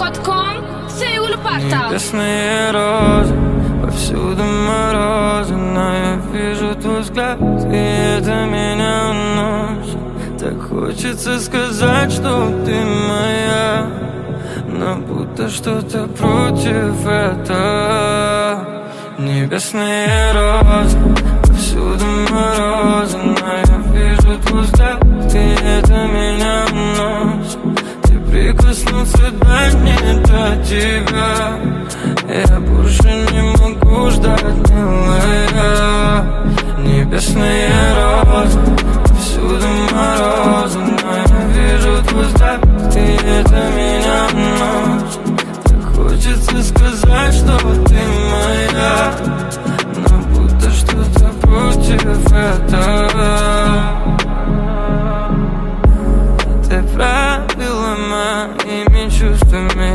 Arena.com, Сеул Портал. Небесные розы, повсюду морозы, но я вижу твой взгляд, и это меня уносит. Так хочется сказать, что ты моя, но будто что-то против этого. Небесные розы, повсюду морозы, но я вижу твой взгляд, и это меня уносит. Ты прикоснуться дай мне до тебя, я больше не могу ждать, милая. Небесные розы, повсюду морозы, но я вижу твой взгляд, и это меня уносит. Так хочется сказать, что ты моя, но будто что-то против этого. Ты правила моими чувствами,